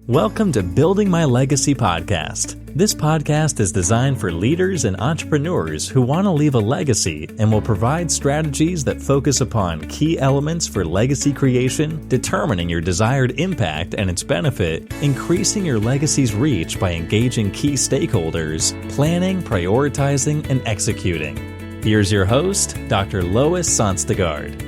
Welcome to Building My Legacy podcast. This podcast is designed for leaders and entrepreneurs who want to leave a legacy and will provide strategies that focus upon key elements for legacy creation, determining your desired impact and its benefit, increasing your legacy's reach by engaging key stakeholders, planning, prioritizing, and executing. Here's your host, Dr. Lois Sonstagard.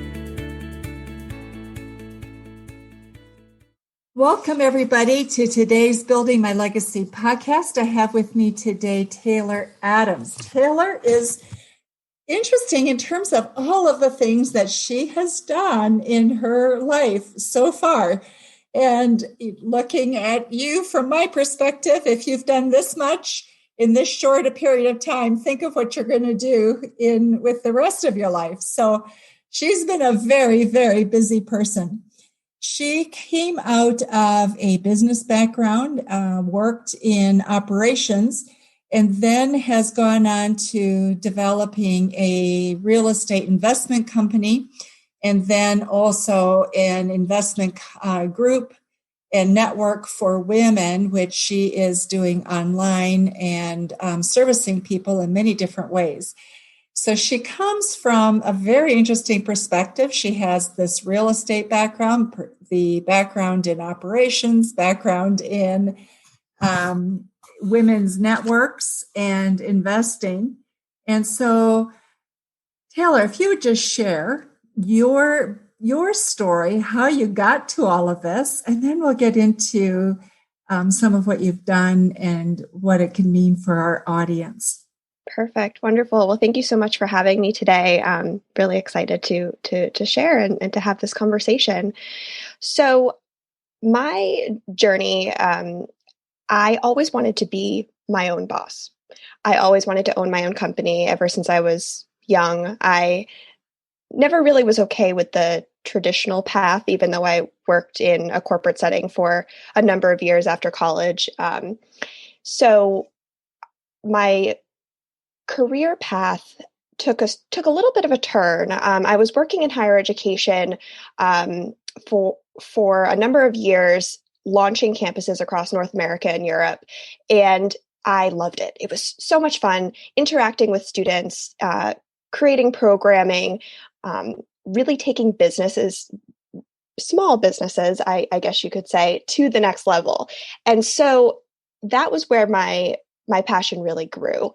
Welcome, everybody, to today's Building My Legacy podcast. I have with me today Taylor Adams. Taylor is interesting in terms of all of the things that she has done in her life so far. And looking at you from my perspective, if you've done this much in this short a period of time, think of what you're going to do with the rest of your life. So she's been a very, very busy person. She came out of a business background, worked in operations, and then has gone on to developing a real estate investment company, and then also an investment group and network for women, which she is doing online and servicing people in many different ways. So she comes from a very interesting perspective. She has this real estate background, the background in operations, background in women's networks and investing. And so, Taylor, if you would just share your story, how you got to all of this, and then we'll get into some of what you've done and what it can mean for our audience. Perfect. Wonderful. Well, thank you so much for having me today. I'm really excited to share and to have this conversation. So my journey, I always wanted to be my own boss. I always wanted to own my own company ever since I was young. I never really was okay with the traditional path, even though I worked in a corporate setting for a number of years after college. So my career path took a little bit of a turn. I was working in higher education for a number of years, launching campuses across North America and Europe, and I loved it. It was so much fun interacting with students, creating programming, really taking businesses, small businesses, I guess you could say, to the next level. And so that was where my passion really grew.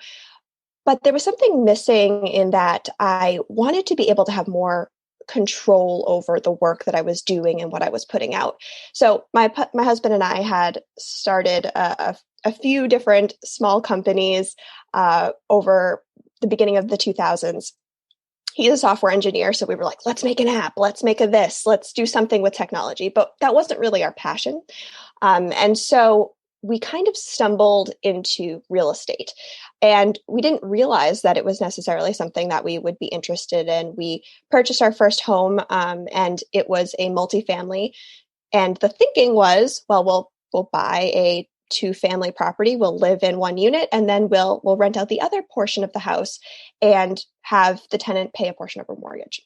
But there was something missing in that I wanted to be able to have more control over the work that I was doing and what I was putting out. So my husband and I had started a few different small companies over the beginning of the 2000s. He's a software engineer, so we were like, let's make an app, let's make let's do something with technology. But that wasn't really our passion. And so we kind of stumbled into real estate, and we didn't realize that it was necessarily something that we would be interested in. We purchased our first home, and it was a multifamily. And the thinking was, well, we'll buy a 2-family property, we'll live in one unit, and then we'll rent out the other portion of the house and have the tenant pay a portion of our mortgage.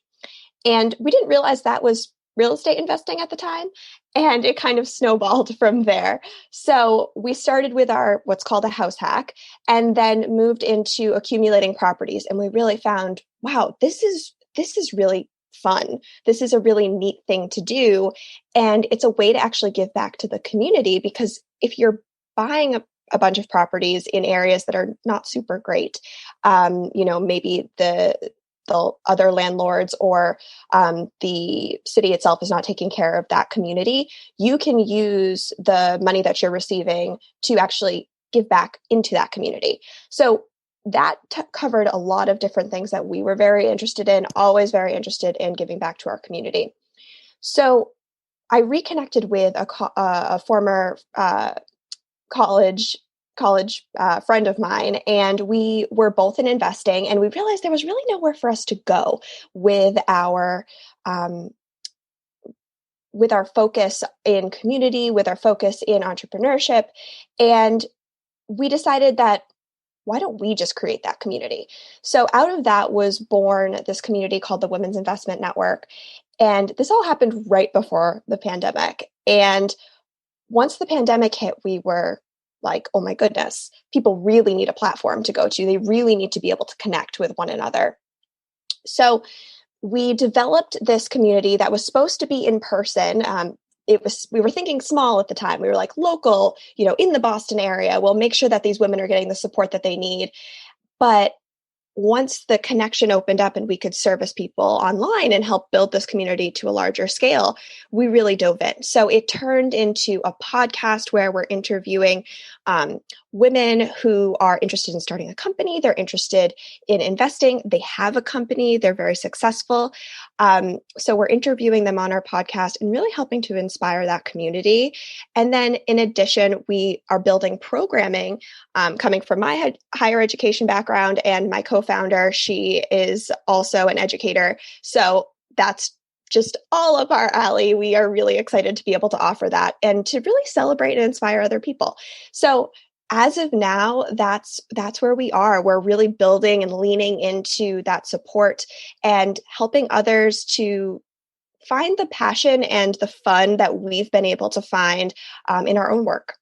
And we didn't realize that was real estate investing at the time. And it kind of snowballed from there. So we started with our what's called a house hack, and then moved into accumulating properties. And we really found, wow, this is really fun. This is a really neat thing to do. And it's a way to actually give back to the community, because if you're buying a bunch of properties in areas that are not super great, maybe the other landlords or the city itself is not taking care of that community, you can use the money that you're receiving to actually give back into that community. So that covered a lot of different things that we were very interested in, always very interested in giving back to our community. So I reconnected with a former college friend of mine, and we were both in investing, and we realized there was really nowhere for us to go with our focus in community, with our focus in entrepreneurship. And we decided that, why don't we just create that community? So out of that was born this community called the Women's Investment Network. And this all happened right before the pandemic. And once the pandemic hit, we were like, oh my goodness, people really need a platform to go to. They really need to be able to connect with one another. So we developed this community that was supposed to be in person. We were thinking small at the time. We were like local, in the Boston area. We'll make sure that these women are getting the support that they need. But once the connection opened up and we could service people online and help build this community to a larger scale, we really dove in. So it turned into a podcast where we're interviewing women who are interested in starting a company. They're interested in investing. They have a company. They're very successful. So we're interviewing them on our podcast and really helping to inspire that community. And then in addition, we are building programming coming from my higher education background, and my co-founder, she is also an educator. So that's just all up our alley. We are really excited to be able to offer that and to really celebrate and inspire other people. So as of now, that's where we are. We're really building and leaning into that support and helping others to find the passion and the fun that we've been able to find in our own work.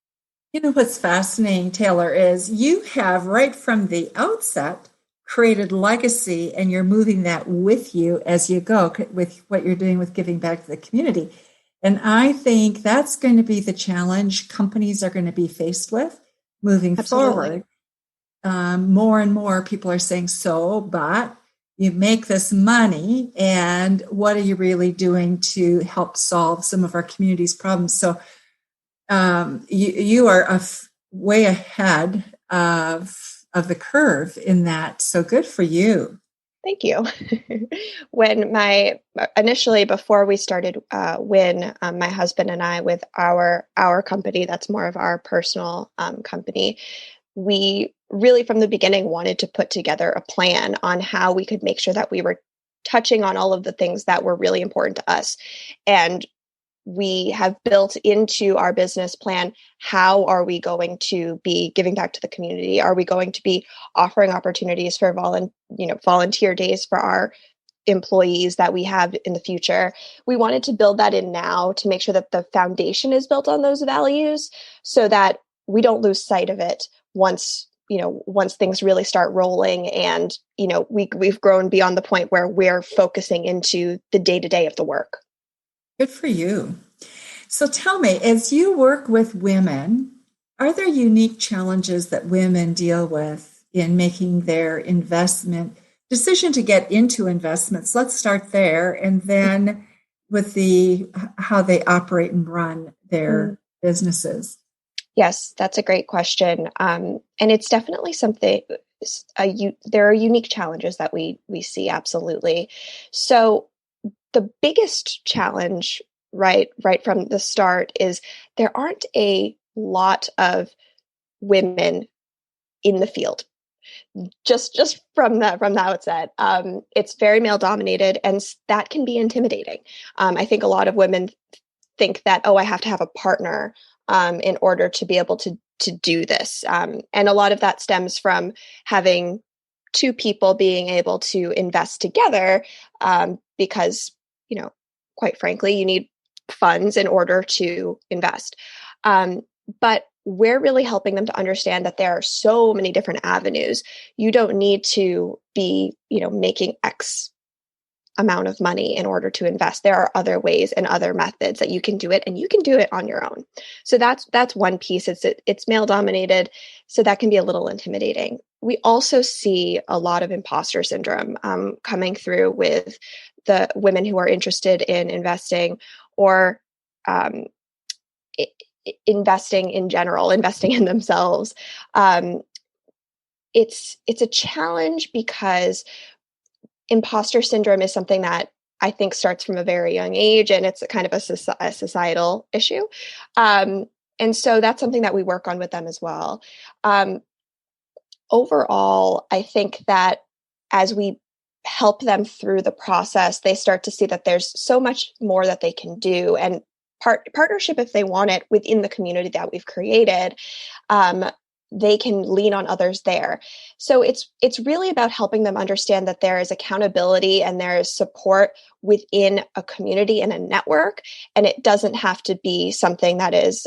What's fascinating, Taylor, is you have right from the outset created legacy, and you're moving that with you as you go with what you're doing with giving back to the community. And I think that's going to be the challenge companies are going to be faced with moving Absolutely. forward. More and more people are saying, but you make this money, and what are you really doing to help solve some of our community's problems? So you are way ahead of the curve in that. So good for you. Thank you. Initially, before we started WIN, my husband and I, with our company, that's more of our personal company, we really from the beginning wanted to put together a plan on how we could make sure that we were touching on all of the things that were really important to us. And we have built into our business plan, how are we going to be giving back to the community? Are we going to be offering opportunities for volunteer days for our employees that we have in the future? We wanted to build that in now to make sure that the foundation is built on those values so that we don't lose sight of it once things really start rolling and, we've grown beyond the point where we're focusing into the day-to-day of the work. Good for you. So tell me, as you work with women, are there unique challenges that women deal with in making their investment decision to get into investments? Let's start there. And then with how they operate and run their businesses. Yes, that's a great question. And it's definitely something, there are unique challenges that we see, absolutely. So the biggest challenge right from the start is there aren't a lot of women in the field. Just from the outset, it's very male dominated, and that can be intimidating. I think a lot of women think that, I have to have a partner in order to be able to do this, and a lot of that stems from having two people being able to invest together, because quite frankly, you need funds in order to invest. But we're really helping them to understand that there are so many different avenues. You don't need to be, making X amount of money in order to invest. There are other ways and other methods that you can do it, and you can do it on your own. So that's one piece. It's male dominated, so that can be a little intimidating. We also see a lot of imposter syndrome coming through with the women who are interested in investing or investing in general, investing in themselves. It's a challenge because imposter syndrome is something that I think starts from a very young age, and it's a kind of a societal issue. And so that's something that we work on with them as well. Overall, I think that as we help them through the process, they start to see that there's so much more that they can do, and partnership if they want it within the community that we've created. they can lean on others there. So it's really about helping them understand that there is accountability and there is support within a community and a network, and it doesn't have to be something that is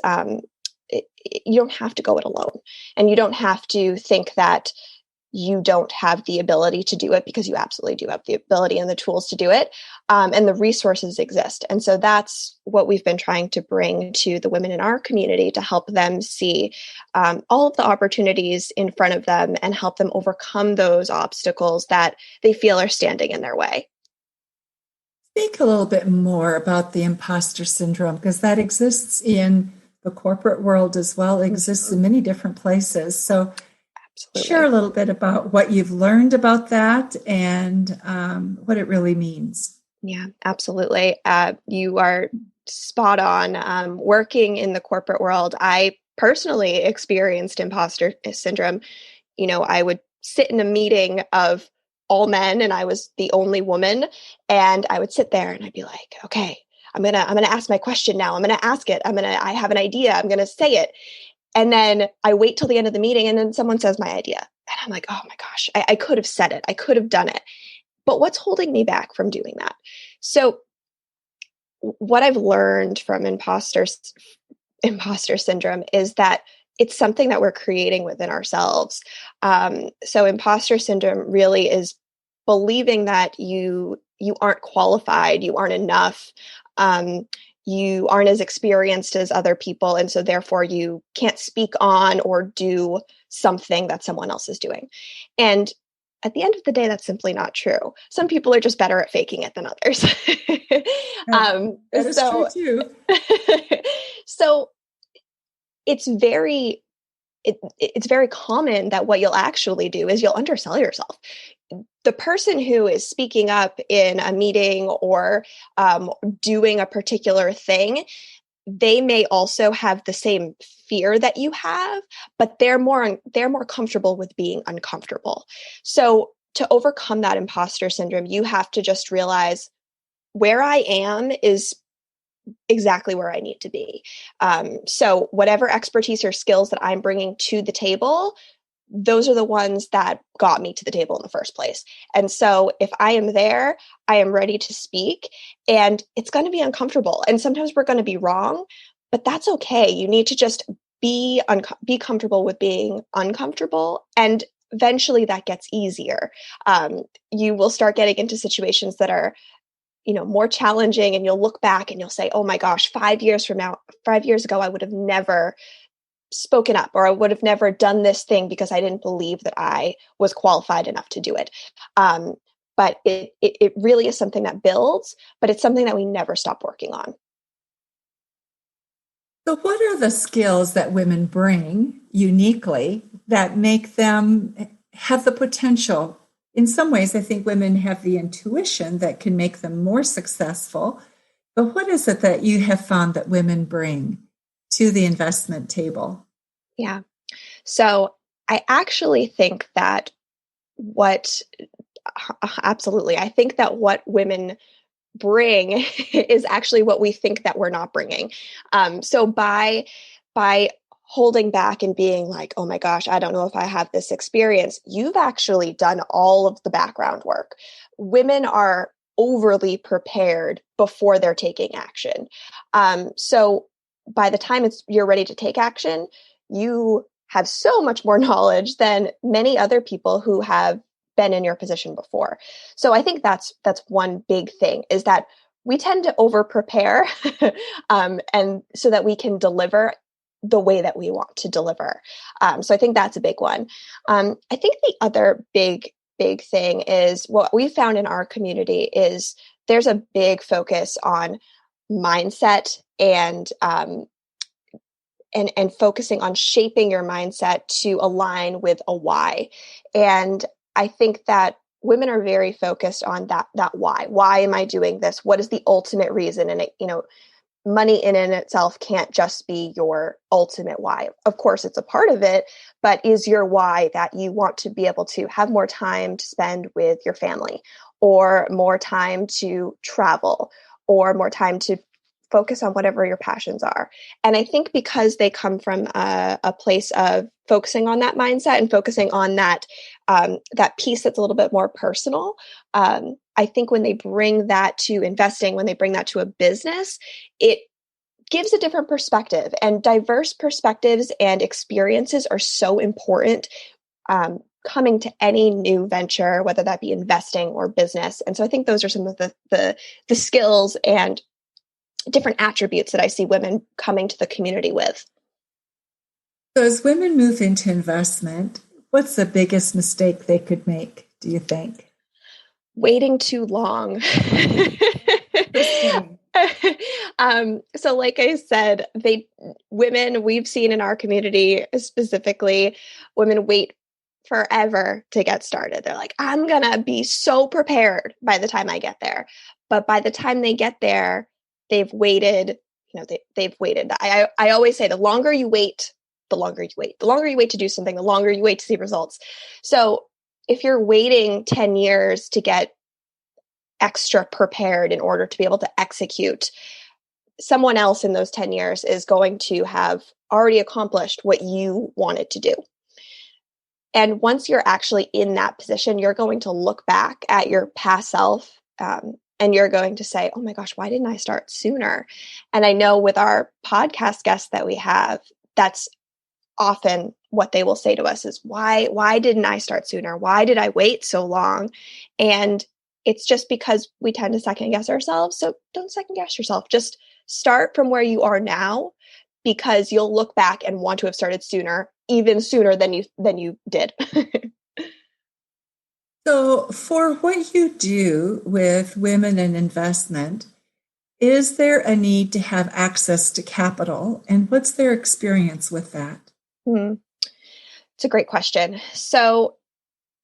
you don't have to go it alone, and you don't have to think that you don't have the ability to do it, because you absolutely do have the ability and the tools to do it. And the resources exist. And so that's what we've been trying to bring to the women in our community, to help them see all of the opportunities in front of them and help them overcome those obstacles that they feel are standing in their way. Speak a little bit more about the imposter syndrome, because that exists in the corporate world as well. It exists in many different places. So absolutely. Share a little bit about what you've learned about that and what it really means. Yeah, absolutely. You are spot on. Working in the corporate world, I personally experienced imposter syndrome. I would sit in a meeting of all men and I was the only woman, and I would sit there and I'd be like, okay, I'm going to ask my question now. I'm going to ask it. I have an idea. I'm going to say it. And then I wait till the end of the meeting, and then someone says my idea. And I'm like, oh my gosh, I could have said it. I could have done it. But what's holding me back from doing that? So what I've learned from imposter syndrome is that it's something that we're creating within ourselves. So imposter syndrome really is believing that you aren't qualified, you aren't enough, you aren't as experienced as other people, and so therefore you can't speak on or do something that someone else is doing. And at the end of the day, that's simply not true. Some people are just better at faking it than others. That is true too. So it's very common that what you'll actually do is you'll undersell yourself. The person who is speaking up in a meeting or doing a particular thing, they may also have the same fear that you have, but they're more comfortable with being uncomfortable. So to overcome that imposter syndrome, you have to just realize where I am is exactly where I need to be. So whatever expertise or skills that I'm bringing to the table, those are the ones that got me to the table in the first place. And so if I am there, I am ready to speak, and it's going to be uncomfortable. And sometimes we're going to be wrong, but that's okay. You need to just be comfortable with being uncomfortable. And eventually that gets easier. You will start getting into situations that are more challenging, and you'll look back and you'll say, oh my gosh, 5 years ago, I would have never spoken up, or I would have never done this thing because I didn't believe that I was qualified enough to do it. But it really is something that builds, but it's something that we never stop working on. So what are the skills that women bring uniquely that make them have the potential? In some ways, I think women have the intuition that can make them more successful. But what is it that you have found that women bring to the investment table? Yeah. So I actually think that I think that what women bring is actually what we think that we're not bringing. So by holding back and being like, oh my gosh, I don't know if I have this experience, you've actually done all of the background work. Women are overly prepared before they're taking action. So by the time you're ready to take action, you have so much more knowledge than many other people who have been in your position before. So I think that's one big thing, is that we tend to over prepare and so that we can deliver the way that we want to deliver. So I think that's a big one. I think the other big thing is what we found in our community is there's a big focus on mindset and focusing on shaping your mindset to align with a why. And I think that women are very focused on that why. Why am I doing this? What is the ultimate reason? And money in and itself can't just be your ultimate why. Of course, it's a part of it, but is your why that you want to be able to have more time to spend with your family, or more time to travel, or more time to focus on whatever your passions are. And I think because they come from a place of focusing on that mindset and focusing on that that piece that's a little bit more personal, I think when they bring that to investing, when they bring that to a business, it gives a different perspective. And diverse perspectives and experiences are so important coming to any new venture, whether that be investing or business. And so I think those are some of the skills and different attributes that I see women coming to the community with. So as women move into investment, what's the biggest mistake they could make, do you think? Waiting too long. So like I said, women we've seen in our community specifically, women wait forever to get started. They're like, I'm going to be so prepared by the time I get there. But by the time they get there, they've waited, they've waited. I always say the longer you wait, the longer you wait. The longer you wait to do something, the longer you wait to see results. So if you're waiting 10 years to get extra prepared in order to be able to execute, someone else in those 10 years is going to have already accomplished what you wanted to do. And once you're actually in that position, you're going to look back at your past self and you're going to say, oh my gosh, why didn't I start sooner? And I know with our podcast guests that we have, that's often what they will say to us is, why didn't I start sooner? Why did I wait so long? And it's just because we tend to second guess ourselves. So don't second guess yourself. Just start from where you are now, because you'll look back and want to have started sooner, even sooner than you did. So for what you do with women in investment, is there a need to have access to capital? And what's their experience with that? It's a great question. So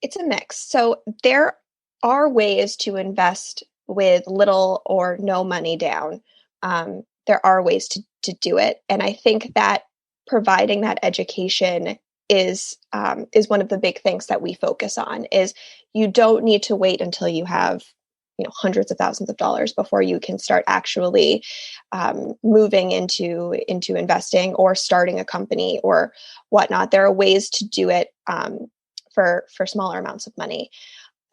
it's a mix. So there are ways to invest with little or no money down. There are ways to do it. And I think that providing that education is one of the big things that we focus on. Is you don't need to wait until you have hundreds of thousands of dollars before you can start actually moving into investing or starting a company or whatnot. There are ways to do it for smaller amounts of money.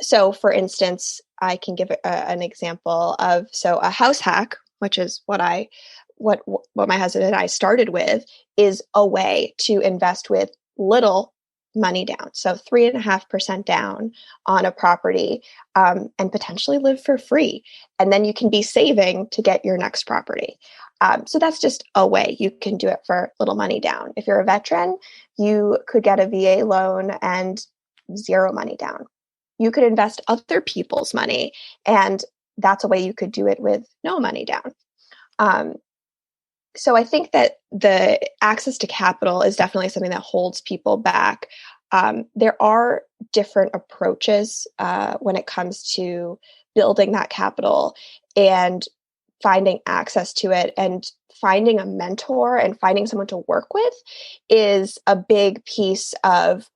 So, for instance, I can give an example of a house hack, which is what my husband and I started with, is a way to invest with little money down. So 3.5% down on a property and potentially live for free. And then you can be saving to get your next property. So that's just a way you can do it for little money down. If you're a veteran, you could get a VA loan and zero money down. You could invest other people's money, and that's a way you could do it with no money down. So I think that the access to capital is definitely something that holds people back. There are different approaches when it comes to building that capital and finding access to it, and finding a mentor and finding someone to work with is a big piece of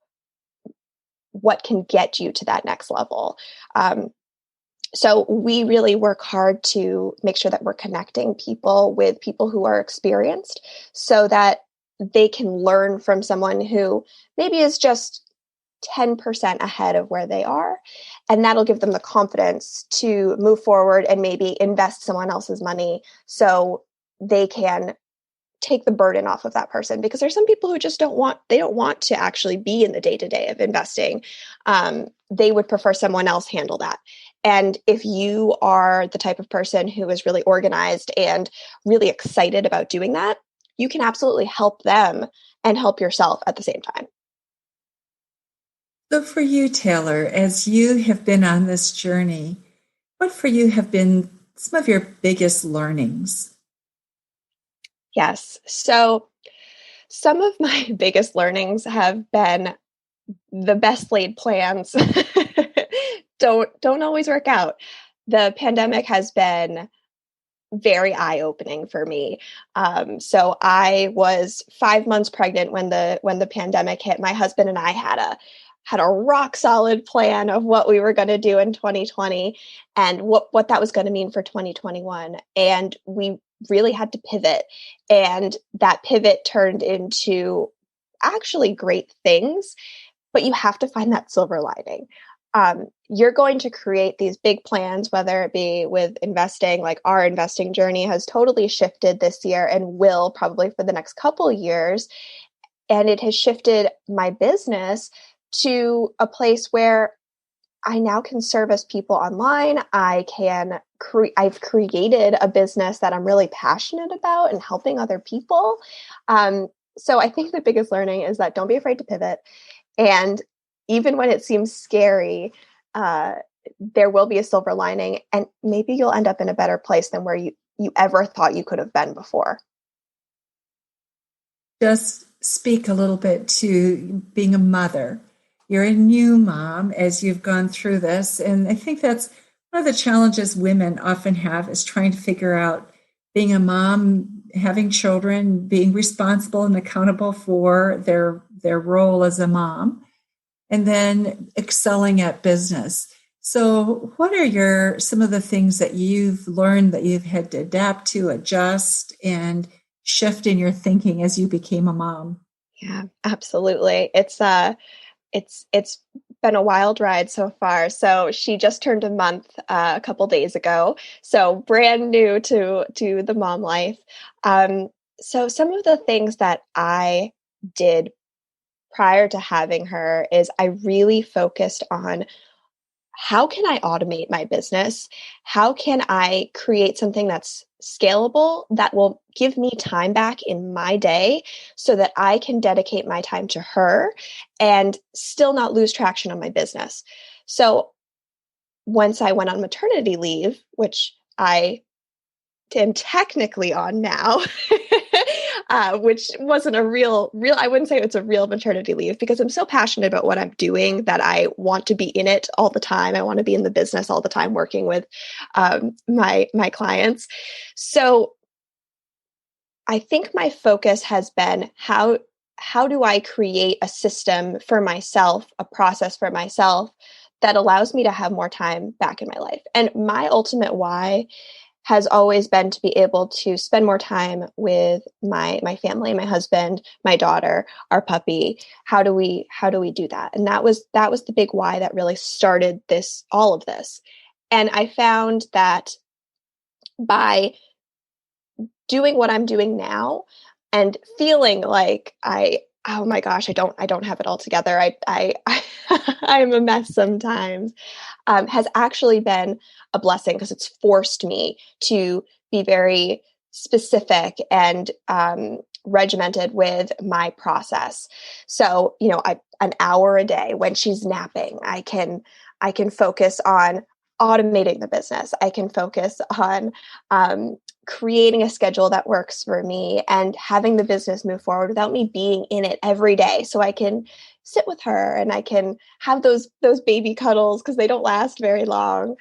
what can get you to that next level. So we really work hard to make sure that we're connecting people with people who are experienced so that they can learn from someone who maybe is just 10% ahead of where they are. And that'll give them the confidence to move forward and maybe invest someone else's money so they can take the burden off of that person, because there's some people who just don't want to actually be in the day-to-day of investing. They would prefer someone else handle that. And if you are the type of person who is really organized and really excited about doing that, you can absolutely help them and help yourself at the same time. So for you, Taylor, as you have been on this journey, what for you have been some of your biggest learnings? Yes. So some of my biggest learnings have been the best laid plans don't always work out. The pandemic has been very eye-opening for me. So I was 5 months pregnant when the pandemic hit. My husband and I had a rock solid plan of what we were going to do in 2020 and what that was going to mean for 2021. And we really had to pivot. And that pivot turned into actually great things, but you have to find that silver lining. You're going to create these big plans, whether it be with investing, like our investing journey has totally shifted this year and will probably for the next couple years. And it has shifted my business to a place where I now can service people online. I've created a business that I'm really passionate about and helping other people. So I think the biggest learning is that don't be afraid to pivot. And even when it seems scary, there will be a silver lining, and maybe you'll end up in a better place than where you ever thought you could have been before. Just speak a little bit to being a mother. You're a new mom as you've gone through this. And I think that's one of the challenges women often have, is trying to figure out being a mom, having children, being responsible and accountable for their role as a mom, and then excelling at business. So what are some of the things that you've learned that you've had to adapt to, adjust, and shift in your thinking as you became a mom? Yeah, absolutely. It's been a wild ride so far. So she just turned a month a couple days ago. So brand new to the mom life. So some of the things that I did prior to having her is I really focused on, how can I automate my business? How can I create something that's scalable that will give me time back in my day so that I can dedicate my time to her and still not lose traction on my business? So once I went on maternity leave, which I am technically on now, which wasn't a real, I wouldn't say it's a real maternity leave, because I'm so passionate about what I'm doing that I want to be in it all the time. I want to be in the business all the time, working with my clients. So I think my focus has been, how do I create a system for myself, a process for myself that allows me to have more time back in my life? And my ultimate why has always been to be able to spend more time with my family, my husband, my daughter, our puppy. How do we do that? And that was the big why that really started all of this. And I found that by doing what I'm doing now and feeling like oh my gosh, I don't have it all together. I'm a mess sometimes. Has actually been a blessing, because it's forced me to be very specific and regimented with my process. So, an hour a day when she's napping, I can focus on automating the business. I can focus on creating a schedule that works for me and having the business move forward without me being in it every day. So I can sit with her and I can have those baby cuddles, because they don't last very long.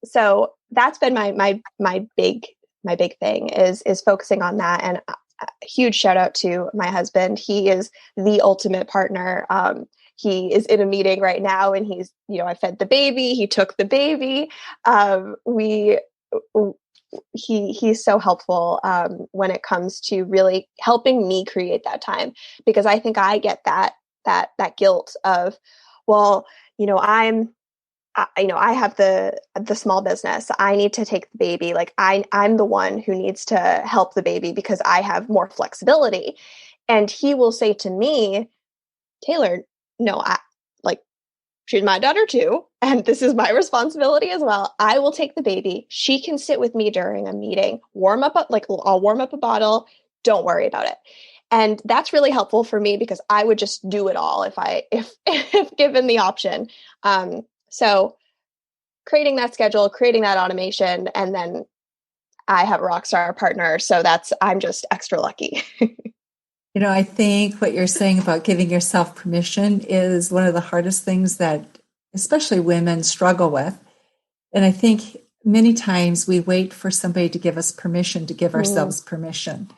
So that's been my big thing is focusing on that. And a huge shout out to my husband. He is the ultimate partner. He is in a meeting right now, and he's, I fed the baby. He took the baby. He's so helpful when it comes to really helping me create that time, because I think I get that guilt of, well, I have the small business. I need to take the baby. Like I'm the one who needs to help the baby because I have more flexibility. And he will say to me, Taylor, no, she's my daughter too, and this is my responsibility as well. I will take the baby. She can sit with me during a meeting, I'll warm up a bottle. Don't worry about it. And that's really helpful for me, because I would just do it all if given the option. So creating that schedule, creating that automation, and then I have a rock star partner. So I'm just extra lucky. I think what you're saying about giving yourself permission is one of the hardest things that especially women struggle with. And I think many times we wait for somebody to give us permission to give ourselves permission.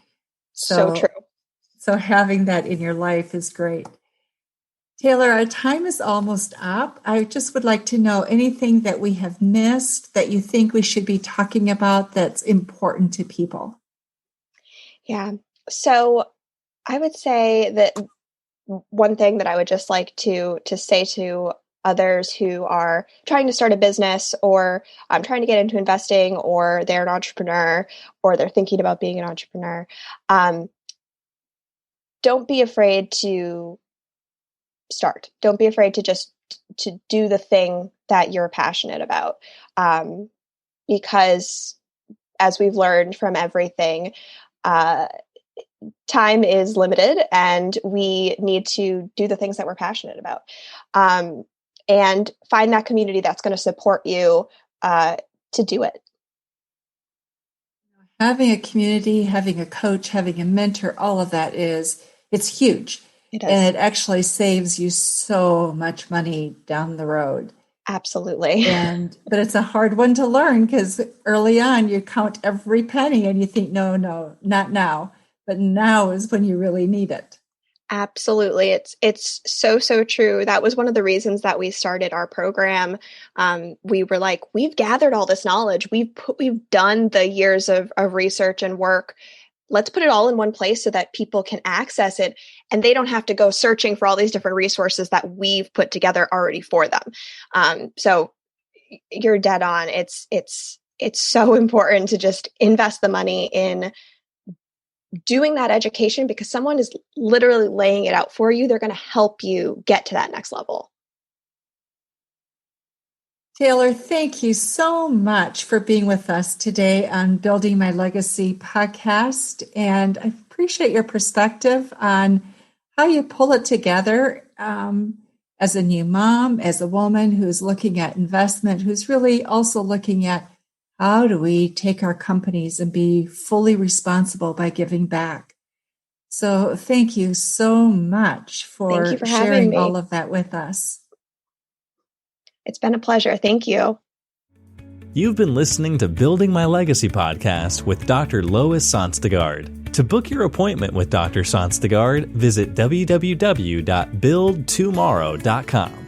So true. So having that in your life is great. Taylor, our time is almost up. I just would like to know anything that we have missed that you think we should be talking about that's important to people. Yeah. So I would say that one thing that I would just like to say to others who are trying to start a business or trying to get into investing, or they're an entrepreneur, or they're thinking about being an entrepreneur, don't be afraid to start. Don't be afraid to do the thing that you're passionate about. Because as we've learned from everything, time is limited and we need to do the things that we're passionate about. And find that community that's going to support you to do it. Having a community, having a coach, having a mentor, all of that it's huge. It is. And it actually saves you so much money down the road. Absolutely. But it's a hard one to learn because early on you count every penny and you think, no, not now. But now is when you really need it. Absolutely. It's so true. That was one of the reasons that we started our program. We were like, we've gathered all this knowledge. We've done the years of research and work. Let's put it all in one place so that people can access it and they don't have to go searching for all these different resources that we've put together already for them. So you're dead on. It's so important to just invest the money in doing that education, because someone is literally laying it out for you. They're going to help you get to that next level. Taylor, thank you so much for being with us today on Building My Legacy podcast. And I appreciate your perspective on how you pull it together as a new mom, as a woman who's looking at investment, who's really also looking at how do we take our companies and be fully responsible by giving back. So thank you so much for sharing all of that with us. It's been a pleasure. Thank you. You've been listening to Building My Legacy podcast with Dr. Lois Sonstegard. To book your appointment with Dr. Sonstegard, visit www.buildtomorrow.com.